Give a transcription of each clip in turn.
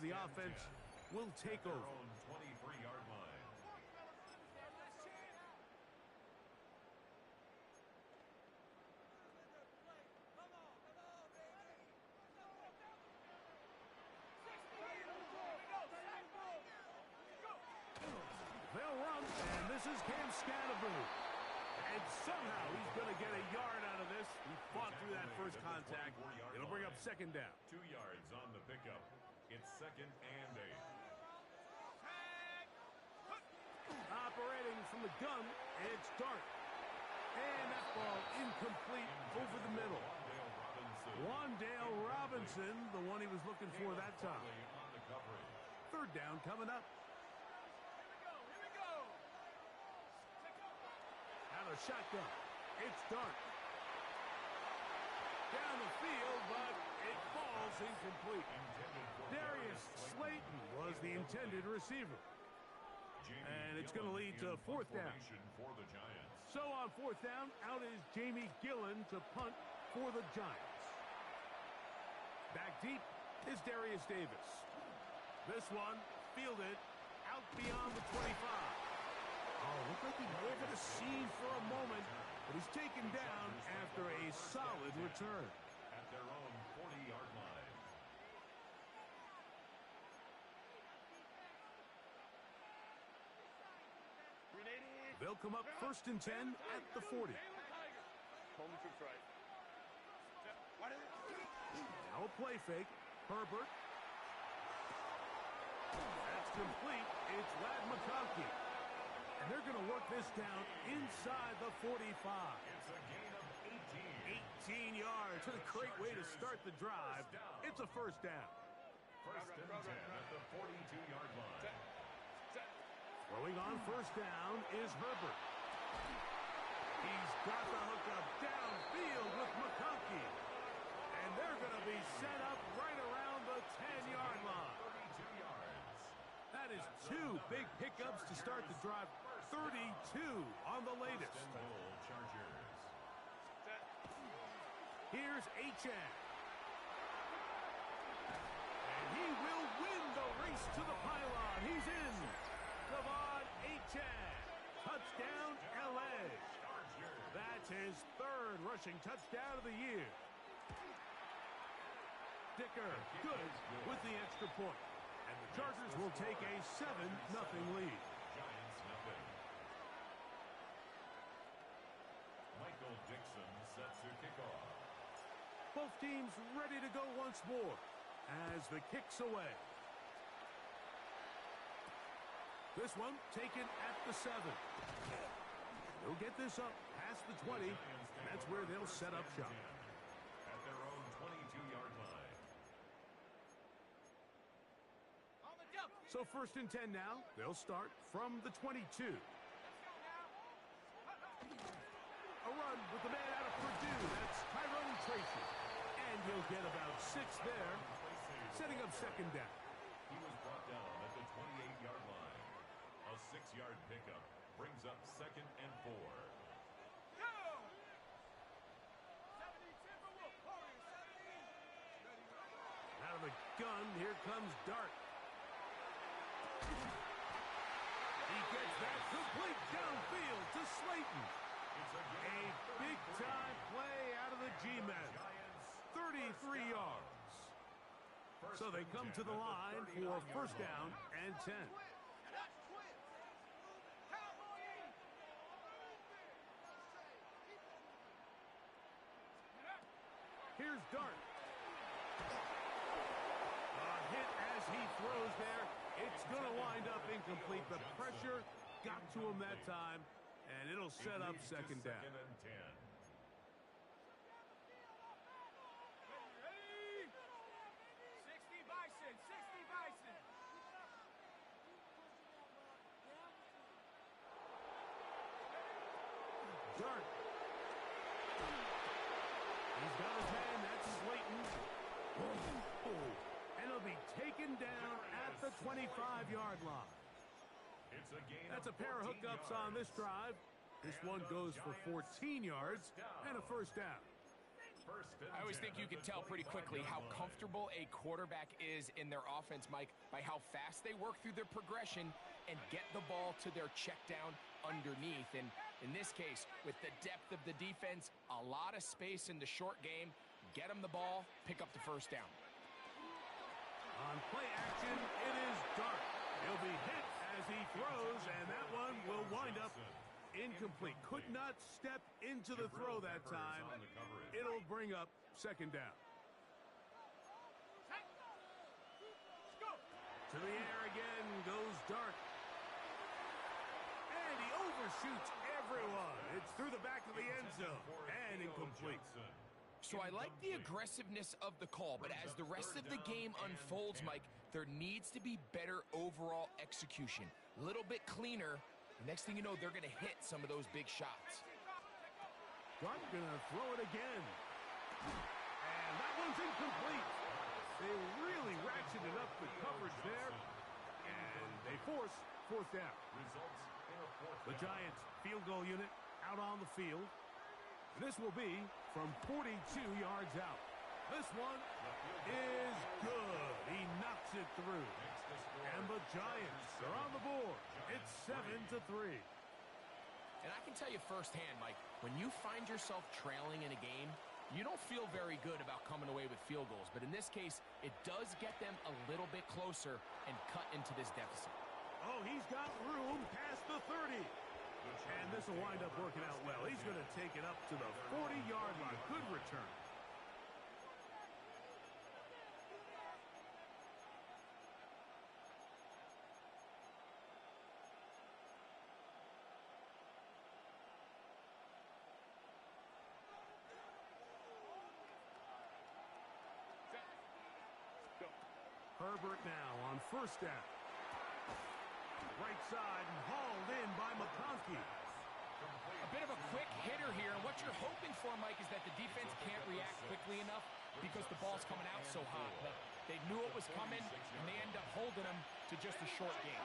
the offense will take over. 23-yard line. They'll run, and this is Cam Scatterbury. And somehow he's going to get a yard out of this. He fought through that first contact. It'll bring up second down. 2 yards on the pickup. It's 2nd and 8. Operating from the gun, it's Dart. And that ball incomplete over the middle. Wandale Robinson, the one he was looking for that time. Third down coming up. Out of shotgun. It's Dart. Down the field, but it falls incomplete. Darius Slayton was the intended receiver. And it's going to lead to fourth down. So on fourth down, out is Jamie Gillen to punt for the Giants. Back deep is Darius Davis. This one fielded out beyond the 25. Oh, looked like he may have hit a seam for a moment, but he's taken down after a solid return. At their own 40-yard line. They'll come up 1st and 10 at the 40. Now a play fake. Herbert. That's complete. It's Ladd McConkey. And they're going to work this down inside the 45. It's a gain of 18 yards. What a great way to start the drive. It's a first down. 1st and 10 at the 42-yard line. Throwing on first down is Herbert. He's got the hookup downfield with McConkey. And they're going to be set up right around the 10-yard line. 32 yards. That is 2 big pickups to start the drive. 32 on the latest. Chargers. Here's Achane. And he will win the race to the pylon. He's in. Devon Achane. Touchdown, L.A. That's his 3rd rushing touchdown of the year. Dicker good with the extra point. And the Chargers will take a 7-0 lead. Giants nothing. Michael Dixon sets to kick off. Both teams ready to go once more as the kick's away. This one taken at the 7. They'll get this up past the 20, and that's where they'll set up shop. At their own 22-yard line. So 1st and 10 now. They'll start from the 22. A run with the man out of Purdue. That's Tyrone Tracy. And he'll get about 6 there, setting up second down. He was brought down at the 28-yard line. A 6-yard pickup brings up 2nd and 4. Out of the gun, here comes Dart. He gets that complete downfield to Slayton. A big-time play out of the G-men. 33 yards. So they come to the line for first down and 10. Here's Dart. A hit as he throws there. It's going to wind up incomplete. The pressure got to him that time, and it'll set up second down. 2nd and 10. Ready? 60 Bison, 60 Bison. Dart. He's got his man. That's Slayton. Oh. And he'll be taken down at the 25-yard line. It's a gain. That's a pair of hookups on this drive. This one goes for 14 yards and a first down. first and I always 10 think you at can the tell pretty quickly 25-yard how line. comfortable a quarterback is in their offense, Mike, by how fast they work through their progression and get the ball to their check down underneath. And in this case, with the depth of the defense, a lot of space in the short game, get them the ball, pick up the first down. On play action, it is Dart. He'll be hit as he throws, and that one will wind up incomplete. Could not step into the throw that time. It'll bring up second down. To the air again goes Dart. And he overshoots everyone. It's through the back of the end zone and incomplete. So I like the aggressiveness of the call, but as the rest of the game unfolds, Mike, there needs to be better overall execution. A little bit cleaner. Next thing you know, they're going to hit some of those big shots. Dart gonna throw it again. And that one's incomplete. They really ratcheted up the coverage there. And they force fourth down. The Giants field goal unit out on the field. This will be from 42 yards out. This one is good. He knocks it through. And the Giants are on the board. It's 7-3. And I can tell you firsthand, Mike, when you find yourself trailing in a game, you don't feel very good about coming away with field goals. But in this case, it does get them a little bit closer and cut into this deficit. Oh, he's got room past the 30. And this will wind up working out well. He's going to take it up to the 40-yard line. Good return. Herbert now on first down. Right side and hauled in by McConkey. A bit of a quick hitter here, and what you're hoping for, Mike, is that the defense can't react quickly enough because the ball's coming out so hot. But they knew it was coming, and they end up holding them to just a short game.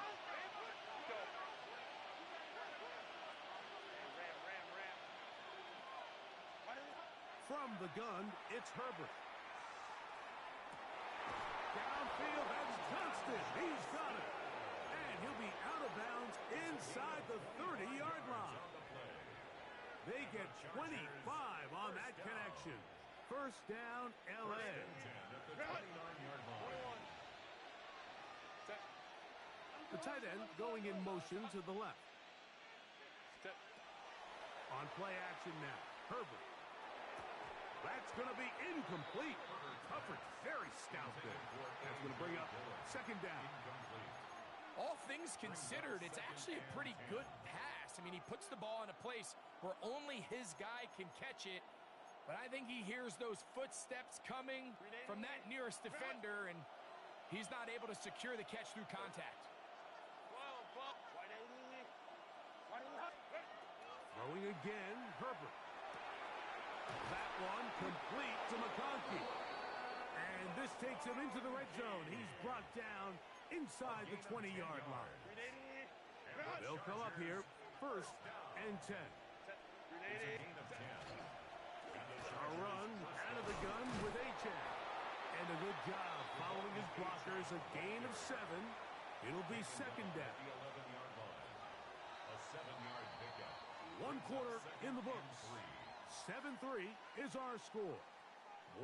From the gun, it's Herbert. Downfield, that's Johnston. He's got it. And he'll be out of bounds inside the 30-yard line. They get 25 on that connection. First down, L.A. The tight end going in motion to the left. On play action now, Herbert. That's going to be incomplete. Coverage very stout there. That's going to bring up second down. All things considered, it's actually a pretty good pass. I mean, he puts the ball in a place where only his guy can catch it. But I think he hears those footsteps coming from that nearest defender, and he's not able to secure the catch through contact. Throwing again, Herbert. That one complete to McConkey. And this takes him into the red zone. He's brought down inside the 20-yard line. They'll come up here, first and 10. A run out of the gun with Achane. And a good job following his blockers. A gain of 7. It'll be second down. A 7-yard pickup. 1 quarter in the books. 7-3 is our score.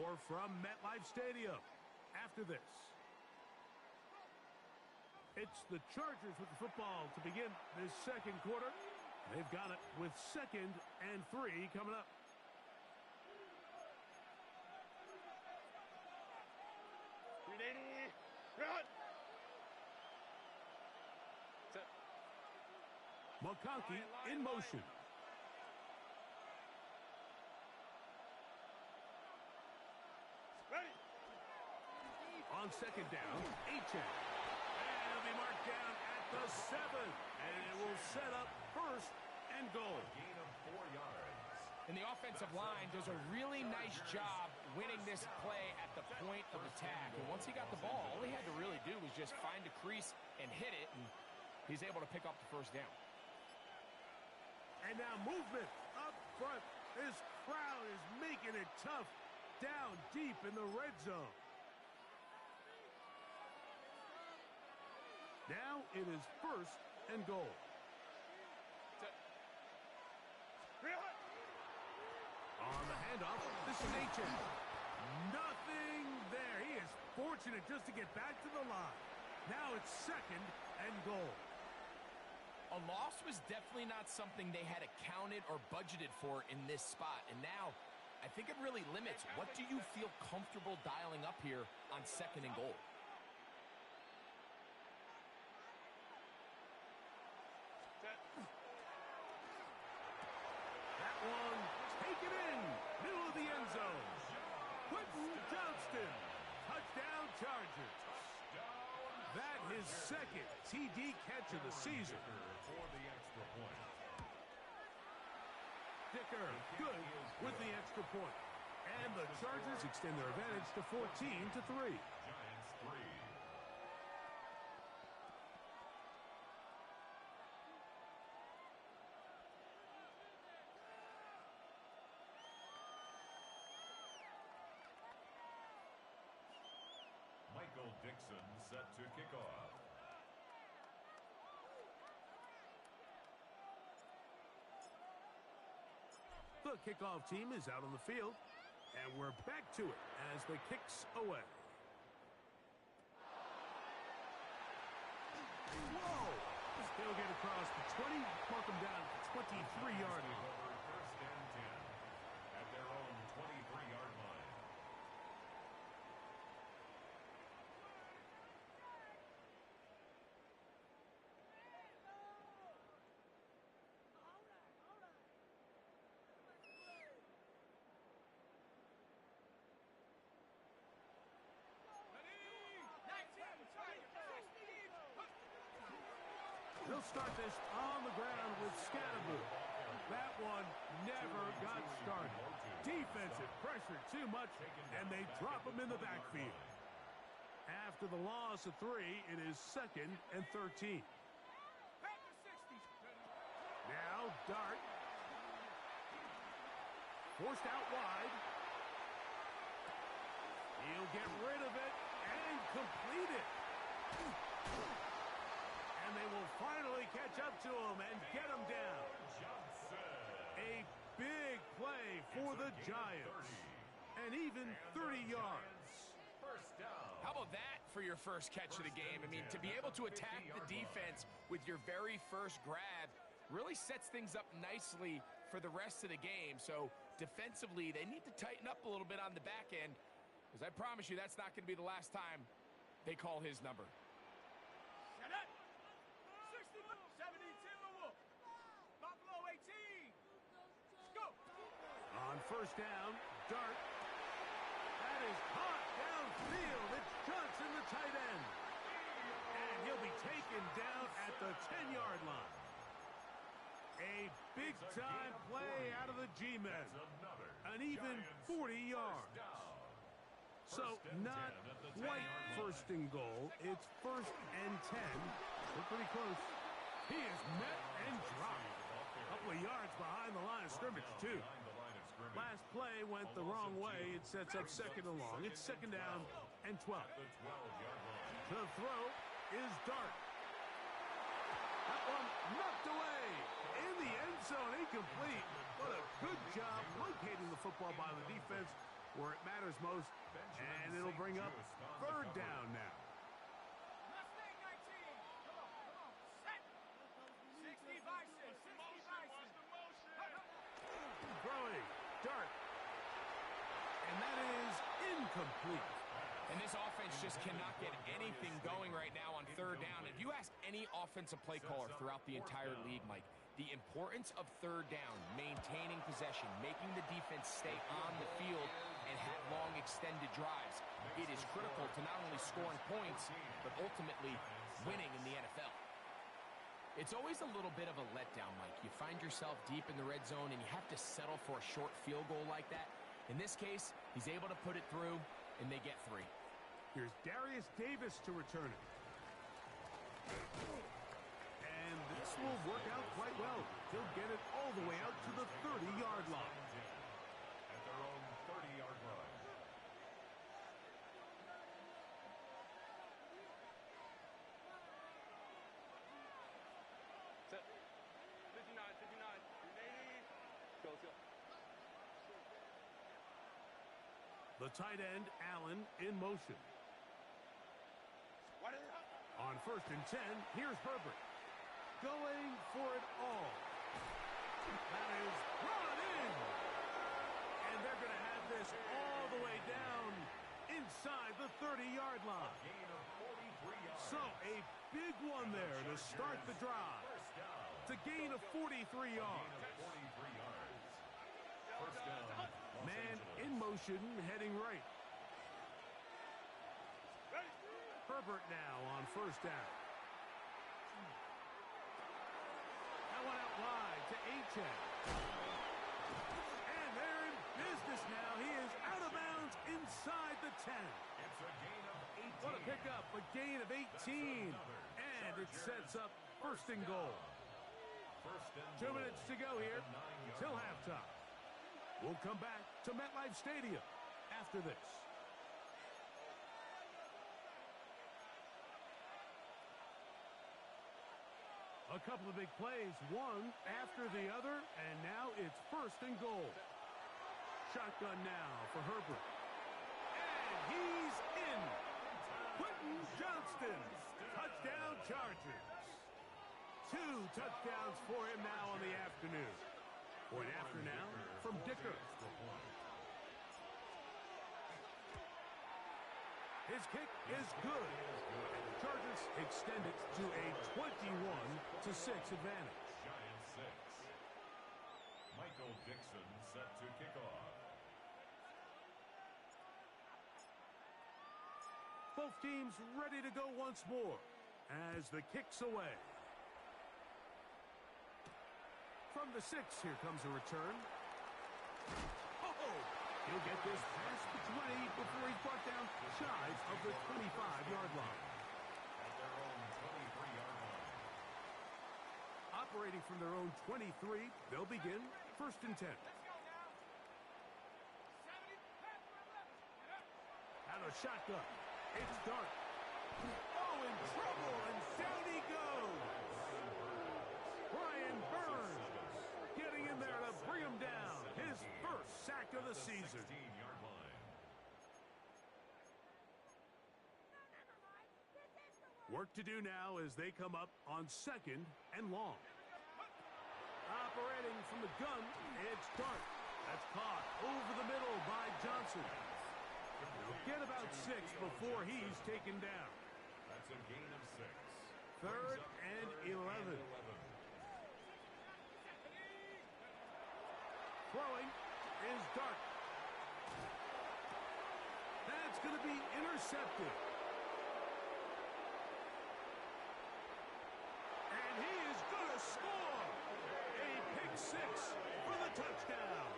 More from MetLife Stadium after this. It's the Chargers with the football to begin this second quarter. They've got it with 2nd and 3 coming up. McConkey in motion. On second down, Achane. And it'll be marked down at the 7. And it will set up first and goal. Gain of 4 yards. And the offensive line does a really nice job winning this play at the point of attack. And once he got the ball, all he had to really do was just find a crease and hit it, and he's able to pick up the first down. And now movement up front. This crowd is making it tough down deep in the red zone. Now it is 1st and goal. On the handoff, this is H.A. Nothing there. He is fortunate just to get back to the line. Now it's 2nd and goal. A loss was definitely not something they had accounted or budgeted for in this spot. And now, I think it really limits what do you feel comfortable dialing up here on 2nd and goal. That one, taken in, middle of the end zone. Quentin Johnston, touchdown Chargers. That his 2nd TD catch of the season. For the extra point. Dicker, good with the extra point. And the Chargers extend their advantage to 14-3. Giants 3. Michael Dixon set to kick off. The kickoff team is out on the field, and we're back to it as the kick's away. Whoa! They'll get across the 20, mark them down at the 23-yard line. 1st and 10 at their own 23-yard line. They'll start this on the ground with Scatterboot. That one never got started. Defensive pressure too much, and they drop him in the backfield. After the loss of 3, it is 2nd and 13. Now Dart. Forced out wide. He'll get rid of it and complete it. And they will finally catch up to him and get him down. A big play for the Giants. And even 30 yards. First down. How about that for your first catch of the game? I mean, to be able to attack the defense with your very first grab really sets things up nicely for the rest of the game. So defensively, they need to tighten up a little bit on the back end, because I promise you that's not going to be the last time they call his number. On first down, Dart. That is caught downfield. It's Johnson, the tight end. And he'll be taken down at the 10-yard line. A big-time play out of the G-men. An even 40 yards. So not quite 1st and goal. It's 1st and 10. We're pretty close. He is met and dropped. A couple of yards behind the line of scrimmage, too. Last play went the wrong way. It sets up 2nd and long. It's 2nd down and 12. The throw is Dart. That one knocked away in the end zone, incomplete. What a good job locating the football by the defense where it matters most. And it'll bring up 3rd down now. Throwing, Dart. And that is incomplete. And this offense just cannot get anything going right now on 3rd down. If you ask any offensive play caller throughout the entire league, Mike, the importance of 3rd down, maintaining possession, making the defense stay on the field and have long extended drives, it is critical to not only scoring points, but ultimately winning in the NFL. It's always a little bit of a letdown, Mike. You find yourself deep in the red zone and you have to settle for a short field goal like that. In this case, he's able to put it through, and they get 3. Here's Darius Davis to return it. And this will work out quite well. He'll get it all the way out to the 30-yard line. At their own 30-yard line. The tight end, Allen, in motion. On 1st and 10, here's Herbert. Going for it all. That is brought in. And they're going to have this all the way down inside the 30-yard line. So a big one there to start the drive. It's a gain of 43 yards. Man in motion, heading right. Herbert now on 1st down. That one out wide to Achane. And they're in business now. He is out of bounds inside the 10. It's a gain of 18. What a pickup, a gain of 18. And it sets up 1st and goal. 2 minutes to go here till halftime. We'll come back to MetLife Stadium after this. A couple of big plays, one after the other, and now it's 1st and goal. Shotgun now for Herbert. And he's in. Quentin Johnston. Touchdown Chargers. 2 touchdowns for him now on the afternoon. Point after now from Dicker. His kick is good. Chargers extend it to a 21-6 advantage. Giants 6. Michael Dixon set to kick off. Both teams ready to go once more as the kick's away. From the 6, here comes a return. Oh! He'll get this past the 20 before he's brought down shy of the 25-yard line. At their own 23-yard line. Operating from their own 23, they'll begin 1st and 10. And a shotgun. It's Dart. Oh, in trouble, and down he goes. Brian Burns getting in there to bring him down. His first sack of the season. 16-yard line. Work to do now as they come up on 2nd and long. Operating from the gun, it's Dart. That's caught over the middle by Johnson. He'll get about 6 before he's taken down. That's a gain of 6. 3rd and 11. Throwing is Dart. That's going to be intercepted. And he is going to score. A pick 6 for the touchdown.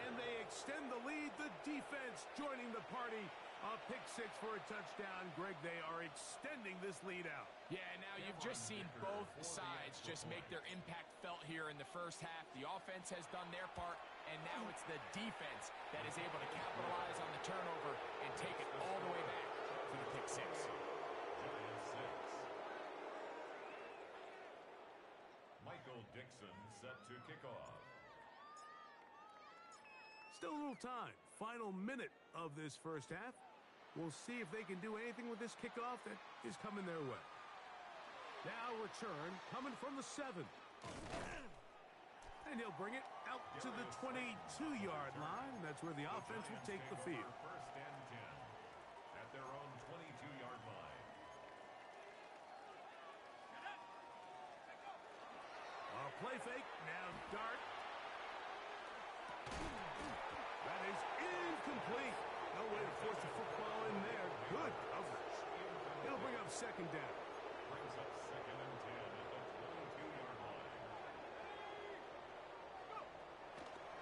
And they extend the lead. The defense joining the party. A pick 6 for a touchdown. Greg, they are extending this lead out. Yeah, now you've just seen both sides just make their impact felt here in the first half. The offense has done their part, and now it's the defense that is able to capitalize on the turnover and take it all the way back for the pick 6. Giants 6. Michael Dixon set to kick off. Still a little time. Final minute of this first half. We'll see if they can do anything with this kickoff that is coming their way. Now return coming from the 7. And he'll bring it out to the 22-yard line. That's where the offense will take the field. 1st and 10 at their own 22-yard line. A play fake. Now Dart. That is incomplete. No way to force the football in there. Good coverage. It'll bring up 2nd down. Brings up 2nd and 10 at the 22-yard line.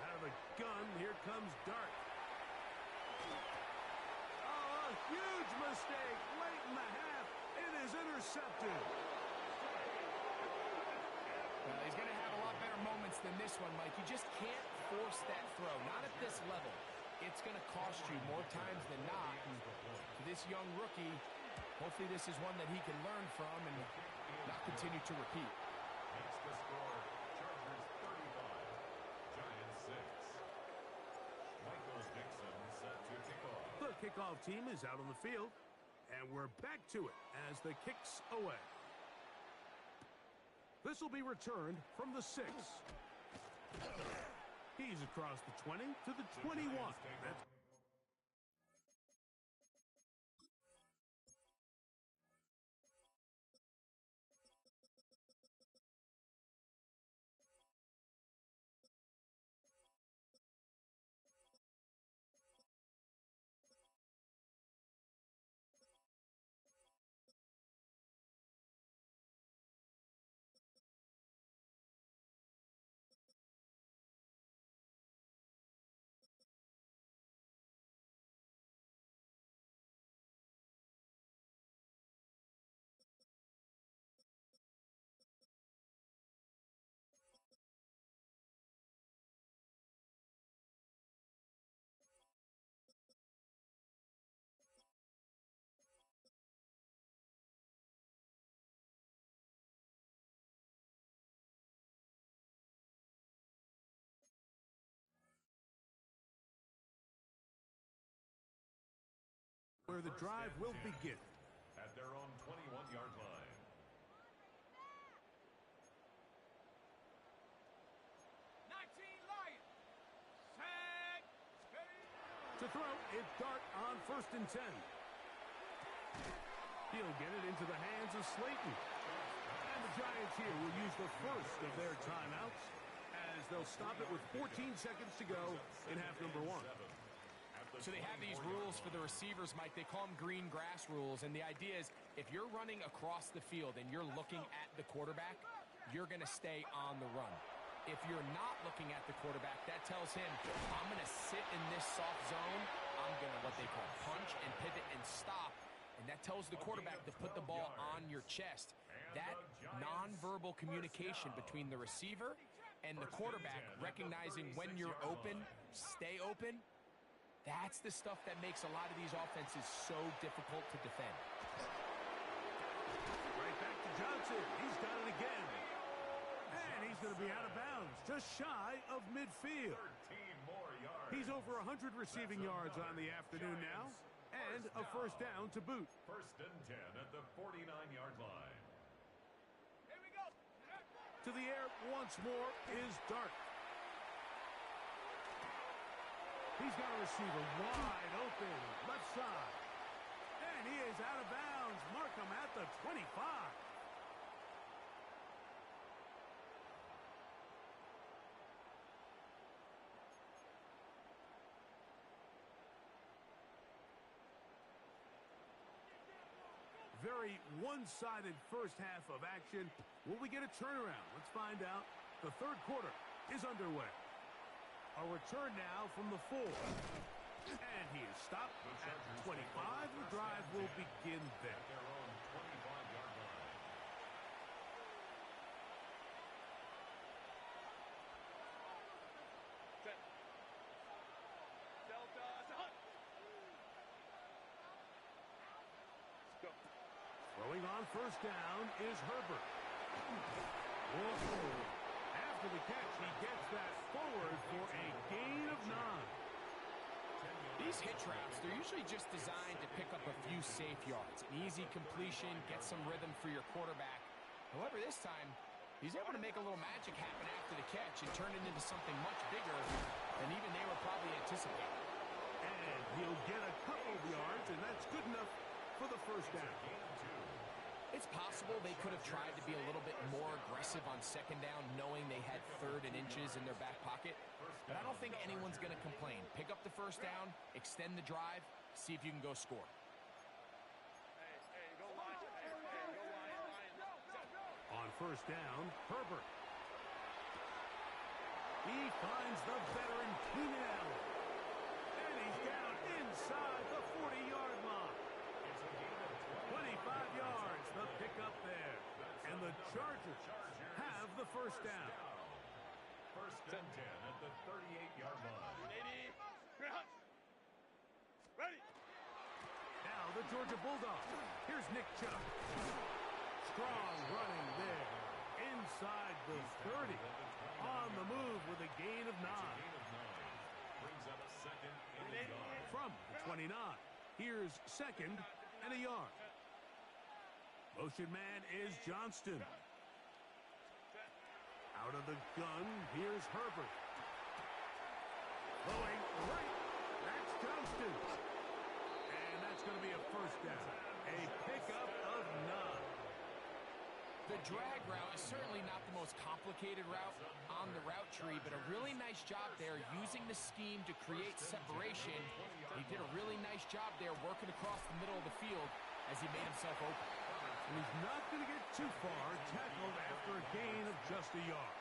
Out of the gun, here comes Dart. Oh, a huge mistake late in the half. It is intercepted. Well, he's going to have a lot better moments than this one, Mike. You just can't force that throw. Not at this level. It's going to cost you more times than not. And for this young rookie, hopefully this is one that he can learn from and not continue to repeat. Makes the score Chargers 35, Giants 6. kickoff team is out on the field, and we're back to it as the kick's away. This will be returned from the 6. He's across the 20 to the 21. That's where the drive will begin. At their own 21-yard line. 19 Lions. Set. Steady. To throw, it's Dart on 1st and 10. He'll get it into the hands of Slayton. And the Giants here will use the first of their timeouts as they'll stop it with 14 seconds to go in half number 1. So they have these rules for the receivers, Mike. They call them green grass rules, and the idea is if you're running across the field and you're looking at the quarterback, you're going to stay on the run. If you're not looking at the quarterback, that tells him, I'm going to sit in this soft zone. I'm going to what they call punch and pivot and stop, and that tells the quarterback to put the ball on your chest. That nonverbal communication between the receiver and the quarterback, recognizing when you're open, stay open, that's the stuff that makes a lot of these offenses so difficult to defend. Right back to Johnson. He's got it again. And he's going to be out of bounds, just shy of midfield. 13 more yards. He's over 100 receiving yards on the afternoon now, and a first down to boot. 1st and 10 at the 49-yard line. Here we go. To the air once more is Dart. He's got a receiver wide open, left side. And he is out of bounds. Mark him at the 25. Very one-sided first half of action. Will we get a turnaround? Let's find out. The third quarter is underway. A return now from the 4. And he is stopped at the 25. The drive will begin there. At their own 25-yard line. Set. Delta. Hut. Let's go. Throwing on first down is Herbert. Whoa. After the catch, he gets that forward for a gain of 9. These hitch routes, they're usually just designed to pick up a few safe yards. An easy completion, get some rhythm for your quarterback. However, this time, he's able to make a little magic happen after the catch and turn it into something much bigger than even they were probably anticipating. And he'll get a couple of yards, and that's good enough for the first down. It's possible they could have tried to be a little bit more aggressive on second down, knowing they had 3rd and inches in their back pocket. But I don't think anyone's going to complain. Pick up the first down, extend the drive, see if you can go score. Hey, go Lions. Hey, go Lions. On first down, Herbert. He finds the veteran Keenan Allen. And he's down inside the 40-yard line. 25 yards, the pickup there. And the Chargers have the first down. 1st and 10 at the 38-yard line. Ready. Now the Georgia Bulldogs. Here's Nick Chubb. Strong running there. Inside the 30. On the move with a gain of 9. Gain of 9. Brings up 2nd and 9. From the 29. Here's second and a yard. Motion man is Johnston. Out of the gun, here's Herbert. Throwing right. That's Johnston. And that's going to be a first down. A pickup of 9. The drag route is certainly not the most complicated route on the route tree, but a really nice job there using the scheme to create separation. He did a really nice job there working across the middle of the field as he made himself open. And he's not going to get too far, tackled after a gain of just a yard.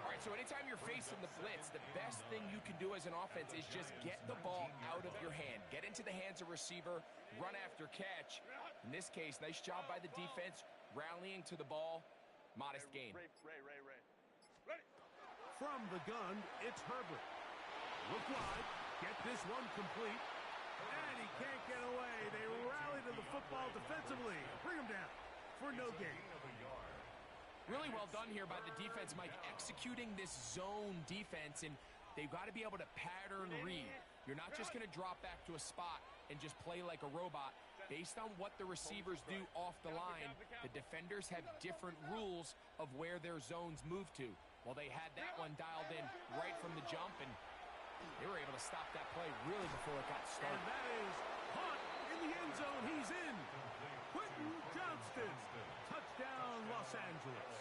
All right, so anytime you're facing the blitz, the best thing you can do as an offense is just get the ball out of your hand. Get into the hands of receiver, run after catch. In this case, nice job by the defense, rallying to the ball. Modest gain. Ray. Ready. From the gun, it's Herbert. Look wide, get this one complete. And he can't get away. They rally to the football defensively. Bring him down for no gain. Really well done here by the defense, Mike, executing this zone defense, and they've got to be able to pattern read. You're not just going to drop back to a spot and just play like a robot. Based on what the receivers do off the line, the defenders have different rules of where their zones move to. Well, they had that one dialed in right from the jump, and they were able to stop that play really before it got started. And that is caught in the end zone. He's in. Quentin Johnston. Touchdown, Los Angeles.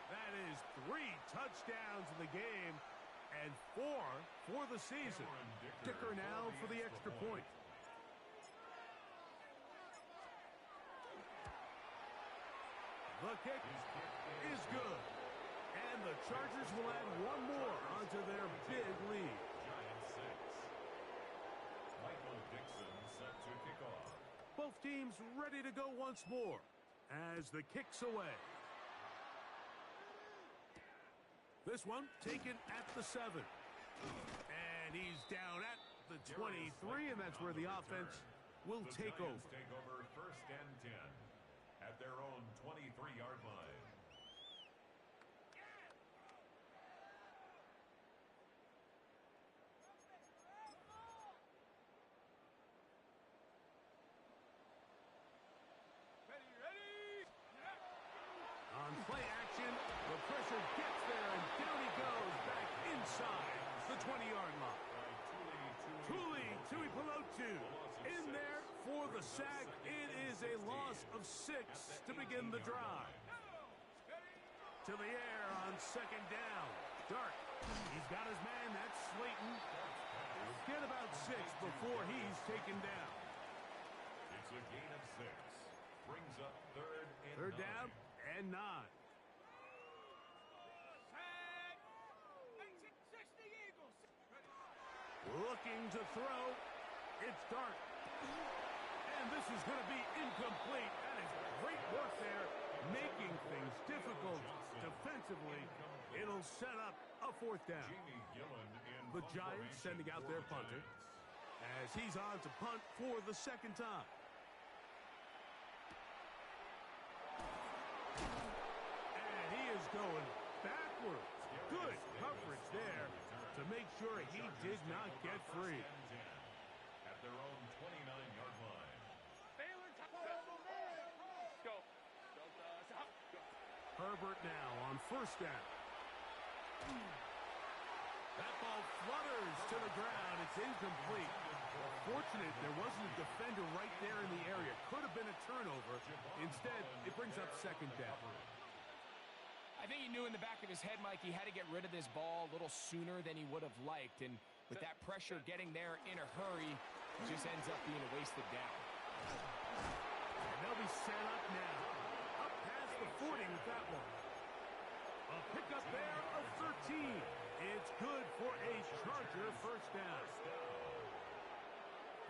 That is 3 touchdowns in the game and 4 for the season. Dicker now for the extra point. The kick is good. And the Chargers will add one more onto their big lead. Giants 6. Michael Dixon set to kick off. Both teams ready to go once more as the kick's away. This one taken at the 7. And he's down at the 23, and that's where the offense will take over. Take over first and 10 at their own 23-yard line. On play action, the pressure gets there, and down he goes back inside the 20-yard line. Tuli Pelotu in there for the sack. It is a loss of 6 to begin the drive. To the air on second down. Dark. He's got his man. That's Slayton. He'll get about 6 before he's taken down. It's a gain of 6. Brings up third and Third 9. down and 9. Looking to throw. It's Dark. And this is going to be incomplete. That is great work there, making things difficult defensively. It'll set up a 4th down. Jamie Gillen in The Giants sending out their punter as he's on to punt for the 2nd time. And he is going backwards. Good coverage there to make sure he did not get free. At their own 29-yard line. Go. Herbert now on 1st down. That ball flutters to the ground. It's incomplete. Fortunate there wasn't a defender right there in the area. Could have been a turnover. Instead, it brings up 2nd down. I think he knew in the back of his head, Mike, he had to get rid of this ball a little sooner than he would have liked. And with that pressure getting there in a hurry, it just ends up being a wasted down. And they'll be set up now. Up past the 40 with that one. A pickup there of 13. It's good for a Charger first down.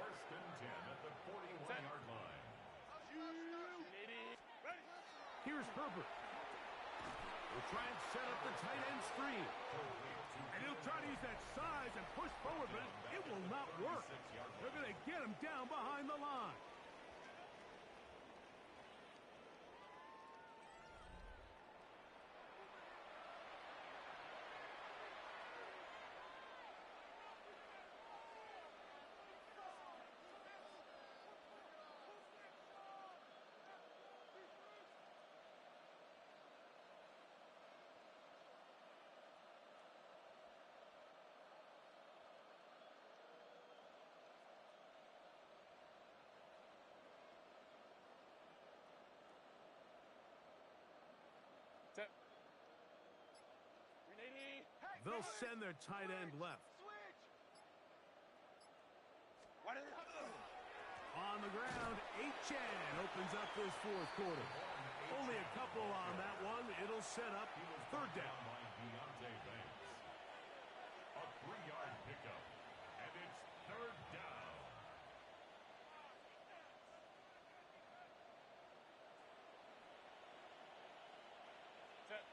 First and 10 at the 41-yard line. Here's Herbert. We'll try and set up the tight end screen. And he'll try to use that size and push forward, but it will not work. They're going to get him down behind the line. They'll send their tight end left. On the ground, Achane opens up this fourth quarter. Only a couple on that one. It'll set up third down. A 3-yard pickup, and it's third down. Set.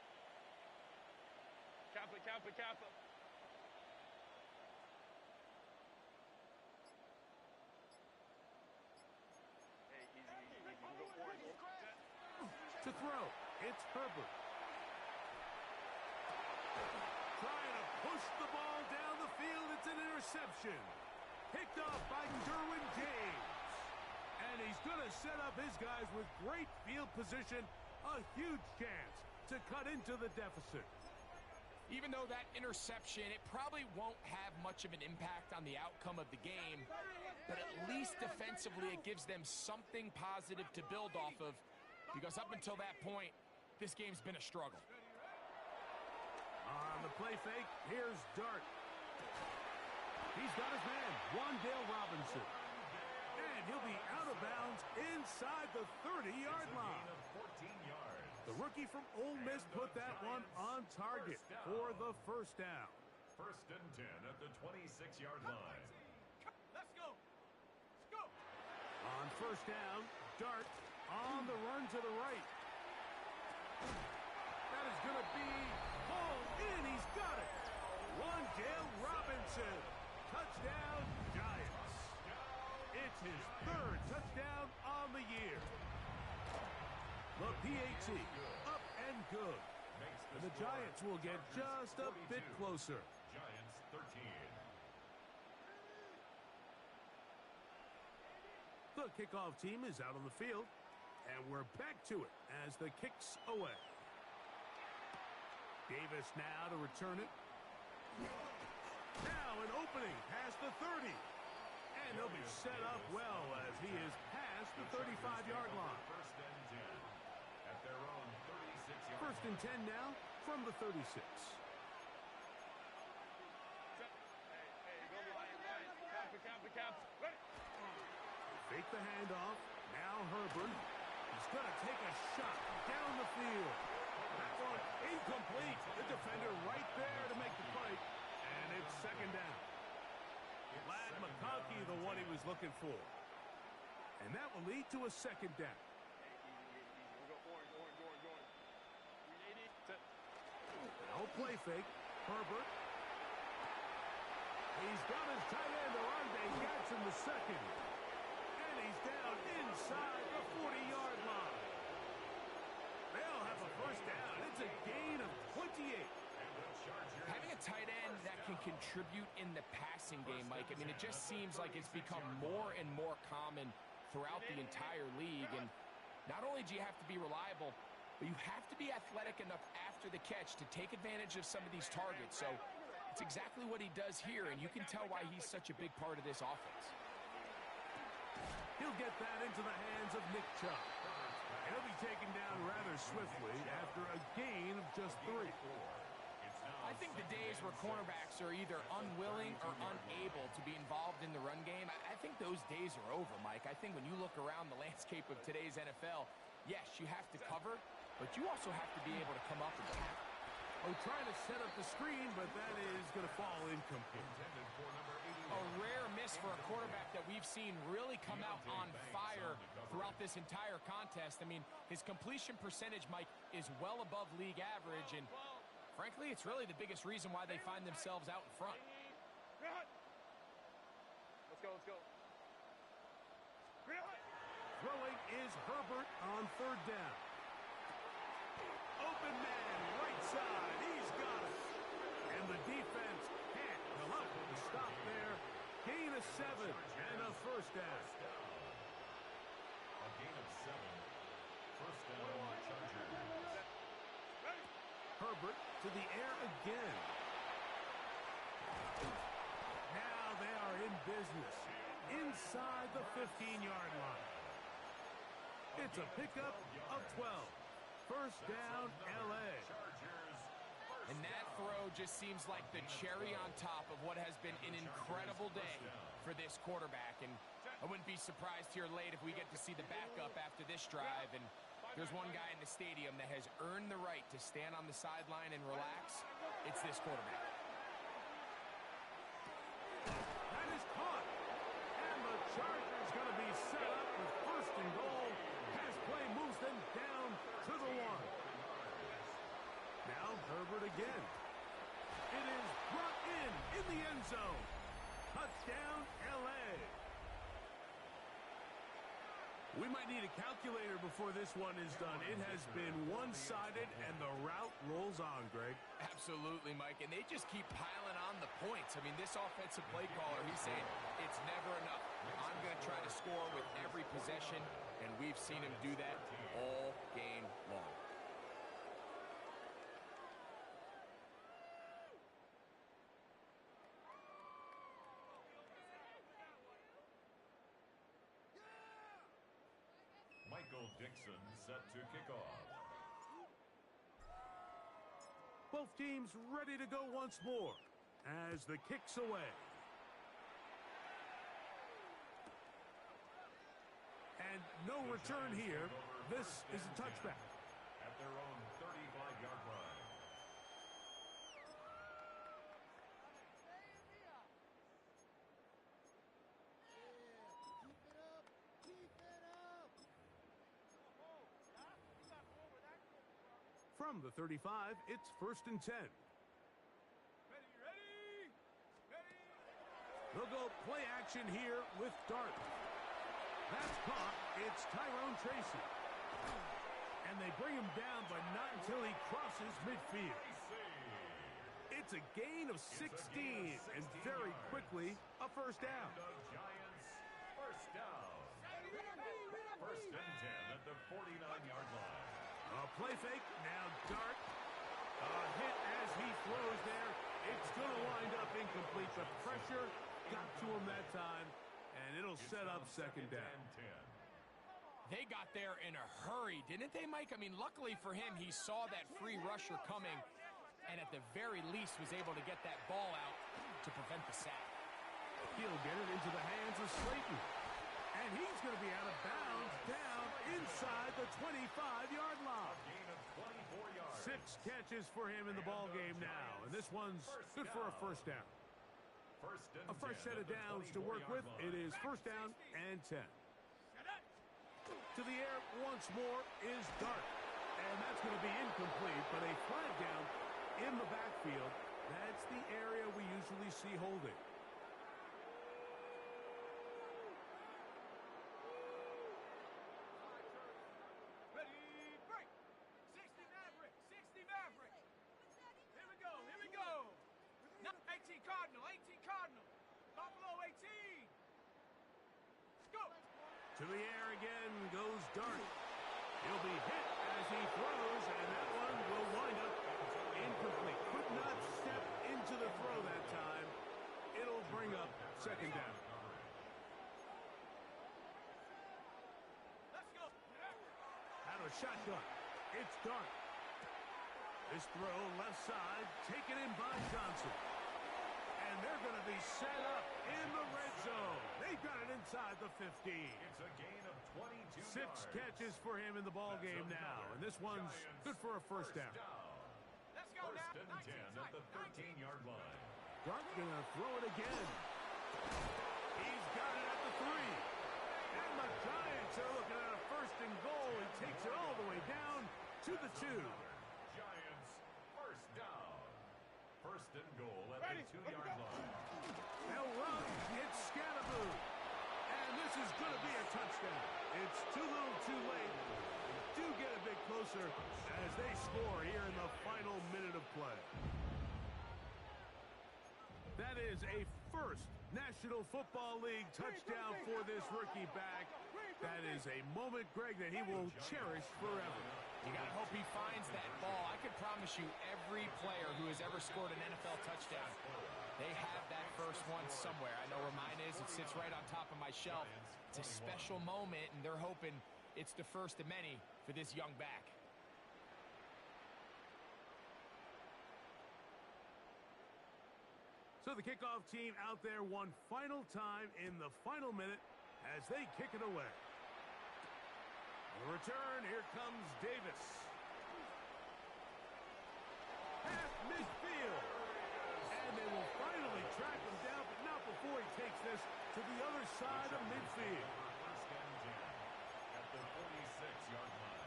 Kappa, Kappa, Kappa. Hey, easy, easy, easy. We go forward. Set. To throw, it's Herbert. Trying to push the ball down the field. It's an interception. Picked off by Derwin James. And he's going to set up his guys with great field position. A huge chance to cut into the deficit. Even though that interception, it probably won't have much of an impact on the outcome of the game, but at least defensively it gives them something positive to build off of, because up until that point, this game's been a struggle. On the play fake, here's Dart. He's got his man, Wan'Dale Robinson. And he'll be out of bounds inside the 30-yard line. 14 yards. The rookie from Ole Miss put that one on target for the first down. First and 10 at the 26-yard line. Let's go. Let's go. On first down, Dart on the run to the right. That is going to be pulled in. He's got it. Wan'Dale Robinson. Touchdown, Giants. It's his third touchdown on the year. The PAT up and good. And the Giants will get just a bit closer. Giants 13. The kickoff team is out on the field, and we're back to it as the kick's away. Davis now to return it. Now an opening past the 30. And he'll be set up well as he is past the 35-yard line. First and 10 at their own 36-yard. First and 10 now from the 36. Set. Hey, go Lion, Lion. Kappa, Kappa, Kappa. Ready. Fake the handoff. Now Herbert. He's going to take a shot down the field. That one incomplete. The defender right there to make the play. And it's second down. Ladd McConkey, the one he was looking for. And that will lead to a second down. Hey, easy, easy, easy. We go orange, orange, orange, orange. 380. Set. Now play fake. Herbert. He's got his tight end, Arande Jackson, the second. And he's down inside the 40-yard line. They'll have a first down. It's a gain of 28. Having a tight end that can contribute in the passing game, Mike, I mean, it just seems like it's become more and more common throughout the entire league. And not only do you have to be reliable, but you have to be athletic enough after the catch to take advantage of some of these targets. So it's exactly what he does here, and you can tell why he's such a big part of this offense. He'll get that into the hands of Nick Chubb. And he'll be taken down rather swiftly after a gain of just 3. I think the days where cornerbacks are either unwilling or unable to be involved in the run game, I think those days are over, Mike. I think when you look around the landscape of today's NFL, yes, you have to cover, but you also have to be able to come up and tackle. Oh, trying to set up the screen, but that is going to fall incomplete. A rare miss for a quarterback that we've seen really come out on fire throughout this entire contest. I mean, his completion percentage, Mike, is well above league average, and frankly, it's really the biggest reason why they find themselves out in front. Let's go, let's go. Throwing is Herbert on third down. Open man, right side. He's got it. And the defense can't come up with a stop there. Gain of 7 and a first down. A gain of 7. First down, Chargers. Herbert to the air again. Now they are in business inside the 15-yard line. It's a pickup of 12. First down, L.A. And that throw just seems like the cherry on top of what has been an incredible day for this quarterback. And I wouldn't be surprised here late if we get to see the backup after this drive. And there's one guy in the stadium that has earned the right to stand on the sideline and relax. It's this quarterback. That is caught. And the Chargers going to be set up with first and goal. Pass play moves them down to the 1. Now Herbert again. It is brought in the end zone. Touchdown, L.A. We might need a calculator before this one is done. It has been one-sided, and the route rolls on, Greg. Absolutely, Mike, and they just keep piling on the points. I mean, this offensive play caller, he's saying it's never enough. I'm going to try to score with every possession, and we've seen him do that all game long. Michael Dixon set to kick off. Both teams ready to go once more as the kick's away. And no return here. This is a touchback. At their own 35-yard line. From the 35, it's first and 10. Ready. They'll go play action here with Dart. That's caught. It's Tyrone Tracy. And they bring him down, but not until he crosses midfield. It's a gain of 16, and very quickly, a first down. The Giants first down. First and 10 at the 49-yard line. A play fake, now Dart. A hit as he throws there. It's going to wind up incomplete. The pressure got to him that time, and it'll set up second down. They got there in a hurry, didn't they, Mike? I mean, luckily for him, he saw that free rusher coming, and at the very least was able to get that ball out to prevent the sack. He'll get it into the hands of Slayton. And he's going to be out of bounds down inside the 25-yard line. Gain of 24 yards. 6 catches for him in the ball game now. And this one's good for a first down. A fresh set of downs to work with. It is first down and 10. To the air once more is Dart. And that's going to be incomplete, but a flag down in the backfield. That's the area we usually see holding. To the air again goes Dart. He'll be hit as he throws, and that one will wind up incomplete. Could not step into the throw that time. It'll bring up second down. Let's go. Out of shotgun. It's Dart. This throw left side, taken in by Johnson. And they're going to be set up in the red zone. They've got it inside the 15. It's a gain of 22 6 yards. catches for him in the ball game now. And this one's good for a first down. Let's go First now. and 10 at the 13-yard line. Dart going to throw it again. He's got it at the 3. And the Giants are looking at a first and goal. He takes it all the way down to the 2. Giants first down. First and goal at the 2-yard line. They'll run. It's Scatterboo. And this is going to be a touchdown. It's too little too late. They do get a bit closer as they score here in the final minute of play. That is a first National Football League touchdown for this rookie back. That is a moment, Greg, that he will cherish forever. You got to hope he finds that ball. I can promise you every player who has ever scored an NFL touchdown, they have that first one somewhere. I know where mine is. It sits right on top of my shelf. It's a special moment, and they're hoping it's the first of many for this young back. So the kickoff team out there one final time in the final minute as they kick it away. The return, here comes Davis. Half midfield. And they will finally track him down, but not before he takes this to the other side of midfield. First and 10 at the 46-yard line.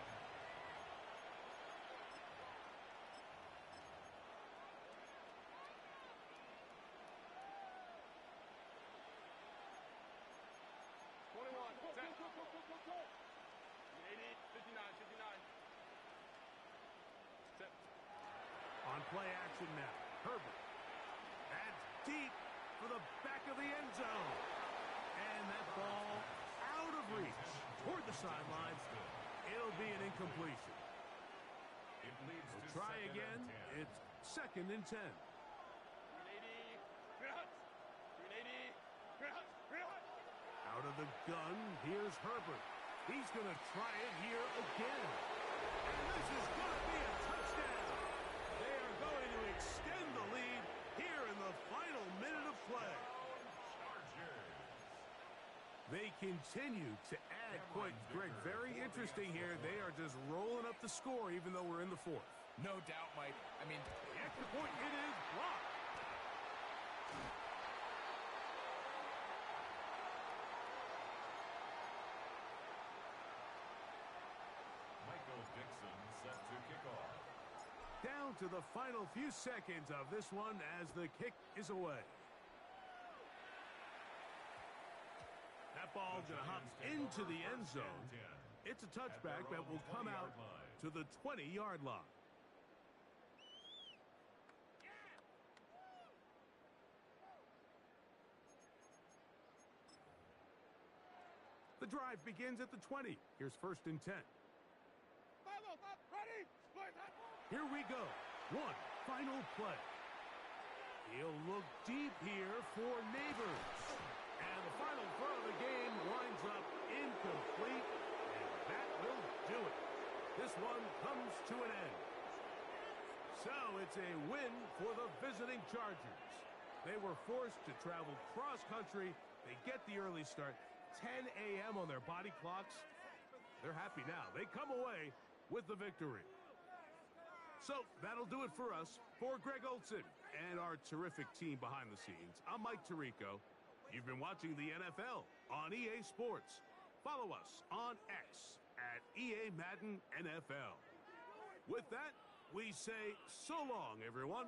On play action now, Herbert. That's deep for the back of the end zone. And that ball out of reach toward the sidelines. It'll be an incompletion. It leads to Try second again. and 10. It's 2nd and 10. Out of the gun, here's Herbert. He's going to try it here again. And this is going to be a touchdown. They are going to extend the lead here in the final minute of play. Chargers. They continue to add points. Greg, very interesting here. They are just rolling up the score even though we're in the 4th. No doubt, Mike. I mean, The extra point, it is blocked. Michael Dixon set to kick off. Down to the final few seconds of this one as the kick is away. That ball's going to hop into the end zone. It's a touchback that will come out to the 20-yard line. The drive begins at the 20. Here's 1st and 10. Here we go. One final play. He'll look deep here for Neighbors. And the final throw of the game winds up incomplete. And that will do it. This one comes to an end. So it's a win for the visiting Chargers. They were forced to travel cross-country. They get the early start. 10 a.m. on their body clocks. They're happy now. They come away with the victory. So that'll do it for us. For Greg Olson and our terrific team behind the scenes, I'm Mike Tirico. You've been watching the NFL on EA Sports. Follow us on X at EA Madden NFL. With that, we say so long, everyone.